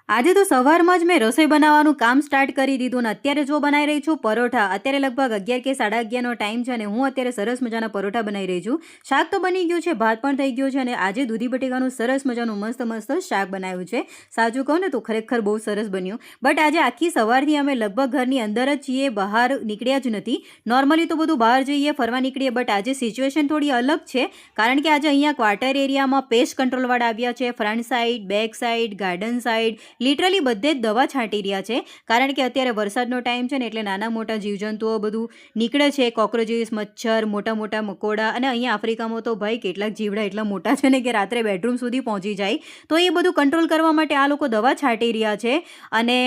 આજે તો સવારમાં જ મેં રસોઈ બનાવવાનું કામ સ્ટાર્ટ કરી દીધું ને અત્યારે જો બનાવી રહી છું પરોઠા. અત્યારે લગભગ 11 કે 11:30નો ટાઈમ છે અને હું અત્યારે સરસ મજાના પરોઠા બનાવી રહી છું. શાક તો બની ગયું છે, ભાત પણ થઈ ગયો છે અને આજે દૂધી બટેકાનું સરસ મજાનું મસ્ત શાક બનાવ્યું છે. સાચું કહું ને તો ખરેખર બહુ સરસ બન્યું. બટ આજે આખી સવારથી અમે લગભગ ઘરની અંદર જ છીએ, બહાર નીકળ્યા જ નથી. નોર્મલી તો બધું બહાર જઈએ, ફરવા નીકળીએ, બટ આજે સિચ્યુએશન થોડી અલગ છે કારણ કે આજે અહીંયા ક્વાર્ટર એરિયામાં પેસ્ટ કંટ્રોલવાળા આવ્યા છે. Front side, back side, garden side, literally બધે જ દવા છાંટી રહ્યા છે કારણ કે અત્યારે વરસાદનો ટાઈમ છે ને એટલે નાના મોટા જીવજંતુઓ બધું નીકળે છે. કોક્રોચીસ, મચ્છર, મોટા મકોડા અને અહીંયા આફ્રિકામાં તો ભાઈ કેટલાક જીવડા એટલા મોટા છે ને કે રાત્રે બેડરૂમ સુધી પહોંચી જાય. તો એ બધું કંટ્રોલ કરવા માટે આ લોકો દવા છાંટી રહ્યા છે અને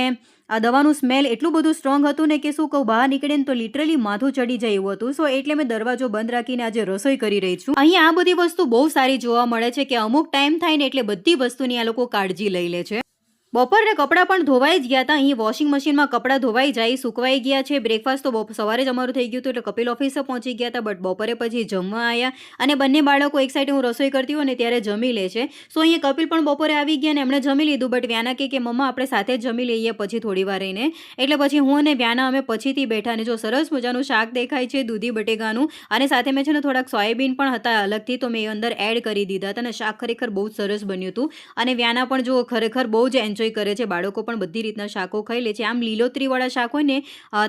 આ દવાનું સ્મેલ એટલું બધું સ્ટ્રોંગ હતું ને કે શું કહું, બહાર નીકળે ને તો લિટરલી માથું ચડી જાય એવું હતું. સો એટલે મેં દરવાજો બંધ રાખીને આજે રસોઈ કરી રહી છું. અહીંયા આ બધી વસ્તુ બહુ સારી જોવા મળે છે કે અમુક ટાઈમ થાય ને એટલે બધી વસ્તુની આ લોકો કાળજી લઈ લે છે. બપોરે કપડાં પણ ધોવાઈ જ ગયા હતા. અહીં વોશિંગ મશીનમાં કપડાં ધોવાઈ જાય, સુકવાઈ ગયા છે. બ્રેકફાસ્ટ તો સવારે જ અમારું થઈ ગયું હતું એટલે કપિલ ઓફિસે પહોંચી ગયા હતા. બટ બપોરે પછી જમવા આવ્યા અને બંને બાળકો એક સાઈડ હું રસોઈ કરતી હોય ને ત્યારે જમી લે છે. સો અહીંયા કપિલ પણ બપોરે આવી ગયા અને એમણે જમી લીધું. બટ વ્યાના કે મમ્મા આપણે સાથે જ જમી લઈએ પછી થોડી વાર રહીને. એટલે પછી હું અને વ્યાના અમે પછીથી બેઠા અને જો સરસ મજાનું શાક દેખાય છે દૂધી બટેકાનું અને સાથે મેં છે ને થોડાક સોયાબીન પણ હતા અલગથી, તો મેં અંદર એડ કરી દીધા હતા અને શાક ખરેખર બહુ જ સરસ બન્યું હતું. અને વ્યાના પણ જો ખરેખર બહુ જ એન્જોય કરે છે. બાળકો પણ બધી રીતના શાકો ખાઈ લે છે. આમ લીલોતરીવાળા શાક હોય ને,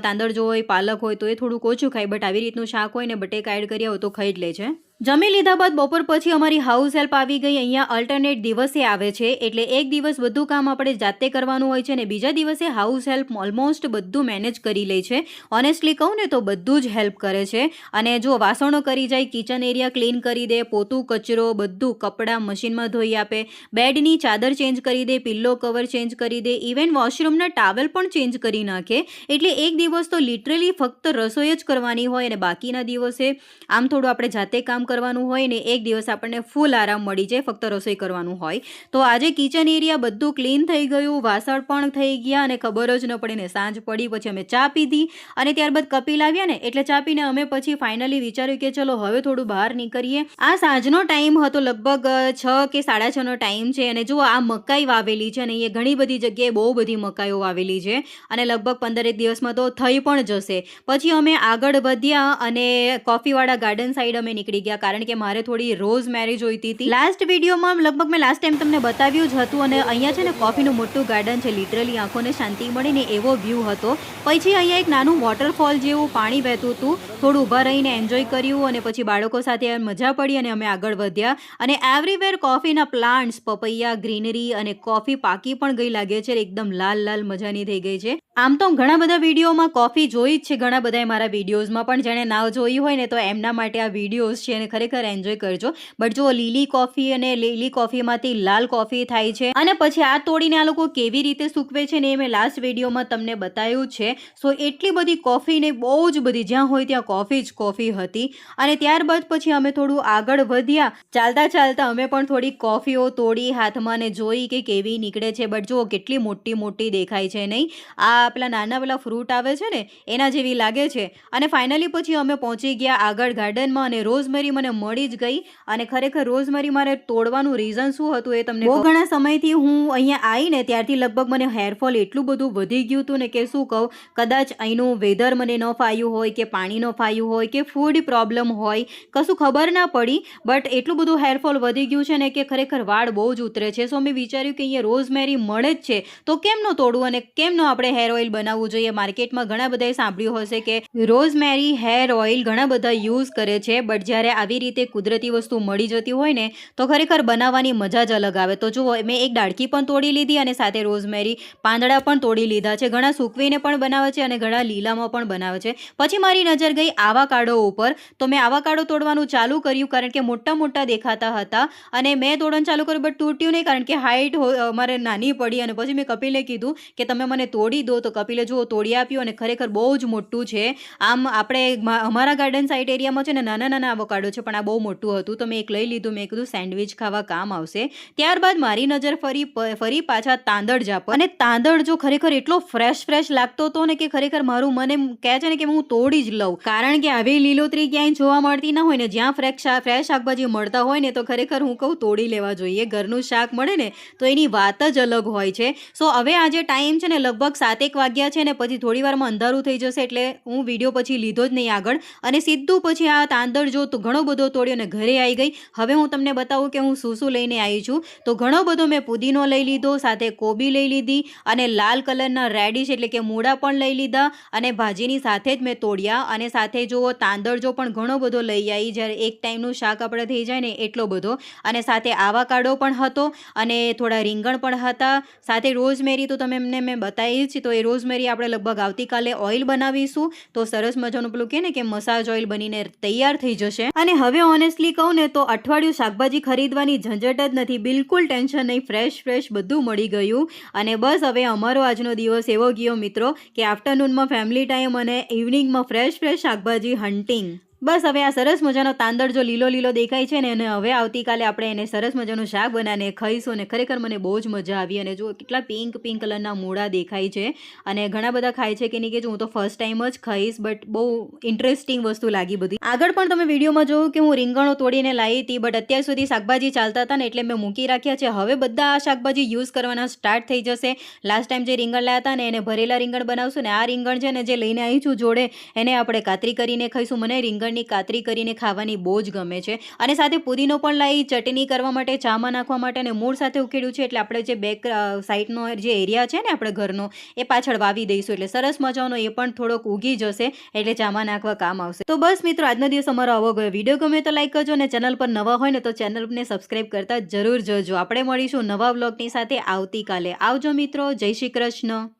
તાંદળજો હોય, પાલક હોય તો એ થોડુંક ઓછું ખાય, બટ આવી રીતનું શાક હોય ને બટેકા એડ કર્યા હોય તો ખાઈ જ લે છે. જમી લીધા બાદ બપોર પછી અમારી હાઉસ હેલ્પ આવી ગઈ. અહીંયા અલ્ટરનેટ દિવસે આવે છે એટલે એક દિવસ બધું કામ આપણે જાતે કરવાનું હોય છે અને બીજા દિવસે હાઉસ હેલ્પ ઓલમોસ્ટ બધું મેનેજ કરી લે છે. ઓનેસ્ટલી કહું ને તો બધું જ હેલ્પ કરે છે. અને જો વાસણો કરી જાય, કિચન એરિયા ક્લીન કરી દે, પોતું કચરો બધું, કપડાં મશીનમાં ધોઈ આપે, બેડની ચાદર ચેન્જ કરી દે, પિલ્લો કવર ચેન્જ કરી દે, ઇવન વોશરૂમના ટાવેલ પણ ચેન્જ કરી નાખે. એટલે એક દિવસ તો લિટરલી ફક્ત રસોઈ જ કરવાની હોય અને બાકીના દિવસે આમ થોડું આપણે જાતે કામ કરવાનું હોય ને એક દિવસ આપણને ફૂલ આરામ મળી જાય, ફક્ત રસોઈ કરવાનું હોય. તો આજે કિચન એરિયા બધું ક્લીન થઈ ગયું, વાસણ પણ થઈ ગયા અને ખબર જ ન પડી ને સાંજ પડી. પછી અમે ચા પીધી અને ત્યારબાદ કપિલ આવ્યા ને એટલે ચા પીને અમે પછી ફાઇનલી વિચાર્યું કે ચલો હવે થોડું બહાર નીકળીએ. આ સાંજનો ટાઈમ હતો, લગભગ 6 કે 6:30નો ટાઈમ છે અને જો આ મકાઈ વાવેલી છે અને એ ઘણી બધી જગ્યાએ બહુ બધી મકાઈઓ વાવેલી છે અને લગભગ 15 દિવસમાં તો થઈ પણ જશે. પછી અમે આગળ વધ્યા અને કોફીવાળા ગાર્ડન સાઈડ અમે નીકળી ગયા કારણ કે મારે થોડી રોઝ મેરી જોઈતી હતી. લાસ્ટ વિડીયોમાં લગભગ મેં લાસ્ટ ટાઈમ તમને બતાવ્યું જ હતું અને અહીંયા છે ને કોફીનું મોટું ગાર્ડન છે, લિટરલી આંખોને શાંતિ મળે ને એવો વ્યૂ હતો. પછી અહીંયા એક નાનું વોટરફોલ જેવું પાણી વહેતું હતું, થોડું ઊભા રહીને એન્જોય કર્યું અને પછી બાળકો સાથે મજા પડી અને અમે આગળ વધ્યા. અને એવરીવેર કોફીના પ્લાન્ટ્સ, પપૈયા, ગ્રીનરી અને કોફી પાકી પણ ગઈ લાગે છે, એકદમ લાલ મજાની થઈ ગઈ છે. આમ તો ઘણા બધા વિડીયોમાં કોફી જોઈ જ છે, ઘણા બધાએ મારા વિડીયોઝમાં, પણ જેણે ના જોઈ હોય ને તો એમના માટે આ વિડીયોઝ છે અને ખરેખર એન્જોય કરજો. બટ જો લીલી કોફી અને લીલી કોફીમાંથી લાલ કોફી થાય છે અને પછી આ તોડીને આ લોકો કેવી રીતે સૂકવે છે ને એ મેં લાસ્ટ વિડીયોમાં તમને બતાવ્યું છે. સો એટલી બધી કોફી ને બહુ જ બધી, જ્યાં હોય ત્યાં કોફી જ કોફી હતી. અને ત્યારબાદ પછી અમે થોડું આગળ વધ્યા. ચાલતા અમે પણ થોડી કોફીઓ તોડી હાથમાં ને જોઈ કે કેવી નીકળે છે. બટ જો કેટલી મોટી દેખાય છે નહીં, આ પેલા નાના ફ્રૂટ આવે છે ને એના જેવી લાગે છે. અને ફાઇનલી પછી અમે પહોંચી ગયા આગળ ગાર્ડનમાં અને રોઝમેરી મને મળી જ ગઈ. અને ખરેખર રોઝમેરી મારે તોડવાનું રીઝન શું હતું એ તમને, બહુ ઘણા સમયથી હું અહીંયા આવીને ત્યારથી લગભગ મને હેરફોલ એટલું બધું વધી ગયું હતું ને કે શું કહું, કદાચ અહીંનું વેધર મને ન ફાવ્યું હોય કે પાણી ન ફાવ્યું હોય કે ફૂડ પ્રોબ્લેમ હોય, કશું ખબર ના પડી. બટ એટલું બધું હેરફોલ વધી ગયું છે ને કે ખરેખર વાળ બહુ જ ઉતરે છે. સો મેં વિચાર્યું કે અહીંયા રોઝમેરી મળે જ છે તો કેમ ન તોડવું અને કેમ ન આપણે હેર ઓઇલ બનાવવું જોઈએ. માર્કેટમાં ઘણા બધાએ સાંભળ્યું હશે કે રોઝમેરી હેર ઓઇલ ઘણા બધા યુઝ કરે છે, બટ જ્યારે આવી રીતે કુદરતી વસ્તુ મળી જતી હોય ને તો ખરેખર બનાવવાની મજા જ અલગ આવે. તો જુઓ મેં એક ડાળખી પણ તોડી લીધી અને સાથે રોઝમેરી પાંદડા પણ તોડી લીધા છે. ઘણા સૂકવીને પણ બનાવે છે અને ઘણા લીલામાં પણ બનાવે છે. પછી મારી નજર ગઈ આવાકાડો ઉપર, તો મેં આવાકાડો તોડવાનું ચાલુ કર્યું કારણ કે મોટા દેખાતા હતા અને મેં તોડવાનું ચાલુ કર્યું બટ તૂટ્યું નહીં કારણ કે હાઈટ અમારે નાની પડી. અને પછી મેં કપિલને કીધું કે તમે મને તોડી દો, તો કપિલે જુઓ તોડી આપ્યું અને ખરેખર બહુ જ મોટું છે. આમ આપણે અમારા ગાર્ડન સાઇડ એરિયામાં છે ને નાના આવાકાડો આવ્યો છે, પણ આ બહુ મોટું હતું તો મેં એક લઈ લીધું. મેં કીધું સેન્ડવિચ ખાવા કામ આવશે. ત્યારબાદ મારી નજર ફરી પાછા તાંદળ જા પર, અને તાંદળ જો ખરેખર એટલો ફ્રેશ લાગતો હતો ને કે ખરેખર મારું મને કહે છે ને કે હું તોડી જ લઉં, કારણ કે આવી લીલોતરી ક્યાંય જોવા મળતી ના હોય ને. જ્યાં ફ્રેશ શાકભાજી મળતા હોય ને તો ખરેખર હું કહું તોડી લેવા જોઈએ. ઘરનું શાક મળે ને તો એની વાત જ અલગ હોય છે. સો હવે આજે ટાઈમ છે ને લગભગ 7 વાગ્યા છે ને પછી થોડી વારમાં અંધારું થઈ જશે, એટલે હું વિડીયો પછી લીધો જ નહીં આગળ, અને સીધું પછી આ તાંદળ જો તો ઘણો બધો તોડ્યો અને ઘરે આવી ગઈ. હવે હું તમને બતાવું કે હું શું લઈને આવી છું. તો ઘણો બધો મેં પુદીનો લઈ લીધો, સાથે કોબી લઈ લીધી, અને લાલ કલરના રેડિશ એટલે કે મૂળા પણ લઈ લીધા, અને ભાજીની સાથે જ મેં તોડ્યા. અને સાથે જુઓ તાંદળ જો પણ ઘણો બધો લઈ આવી, જ્યારે એક ટાઈમનું શાક આપણે થઈ જાય ને એટલો બધો. અને સાથે આવાકાડો પણ હતો, અને થોડા રીંગણ પણ હતા, સાથે રોઝમેરી તો તમે એમને મેં બતાવી જ. તો એ રોઝમેરી આપણે લગભગ આવતીકાલે ઓઇલ બનાવીશું, તો સરસ મજાનું પેલું કહે ને કે મસાજ ઓઇલ બનીને તૈયાર થઈ જશે. અને હવે ઓનેસ્ટલી કહું ને તો અઠવાડિયું શાકભાજી ખરીદવાની ઝંઝટ જ નથી, બિલકુલ ટેન્શન નહીં, ફ્રેશ બધું મળી ગયું. અને બસ હવે અમારો આજનો દિવસ એવો ગયો મિત્રો કે આફ્ટરનૂનમાં ફેમિલી ટાઈમ અને ઇવનિંગમાં ફ્રેશ શાકભાજી હન્ટિંગ. બસ હવે આ સરસ મજાનો તાંદળ જો લીલો દેખાય છે ને, અને હવે આવતીકાલે આપણે એને સરસ મજાનું શાક બનાવીને ખાઈશું. અને ખરેખર મને બહુ જ મજા આવી. અને જો કેટલા પિંક કલરના મૂળા દેખાય છે, અને ઘણા બધા ખાય છે કે નહીં કે હું તો ફર્સ્ટ ટાઈમ જ ખાઈશ, બટ બહુ ઇન્ટરેસ્ટિંગ વસ્તુ લાગી બધી. આગળ પણ તમે વિડીયોમાં જોયું કે હું રીંગણો તોડીને લાવી હતી, બટ અત્યાર સુધી શાકભાજી ચાલતા હતા ને એટલે મેં મૂકી રાખ્યા છે. હવે બધા આ શાકભાજી યુઝ કરવાના સ્ટાર્ટ થઈ જશે. લાસ્ટ ટાઈમ જે રીંગણ લાવ્યા હતા ને એને ભરેલા રીંગણ બનાવશું, ને આ રીંગણ છે ને જે લઈને આવી છું જોડે, એને આપણે કાતરી કરીને ખાઈશું. મને રીંગણ ની કાતરી કરીને ખાવાની બહુ જ ગમે છે. અને સાથે પુદીનો પણ લાવી ચટણી કરવા માટે, ચામાં નાખવા માટે, અને મૂળ સાથે ઉખેડ્યું છે, એટલે આપણે જે બેક સાઈડનો જે એરિયા છે ને આપણે ઘરનો એ પાછળ વાવી દઈશું, એટલે સરસ મજાનો એ પણ થોડોક ઉગી જશે, એટલે ચામાં નાખવા કામ આવશે. તો બસ મિત્રો આજનો દિવસ અમારો આવો ગયો. વિડીયો ગમે તો લાઈક કરજો, અને ચેનલ પર નવા હોય ને તો ચેનલને સબસ્ક્રાઈબ કરતા જરૂર જજો. આપણે મળીશું નવા વ્લોગની સાથે આવતીકાલે. આવજો મિત્રો, જય શ્રી કૃષ્ણ.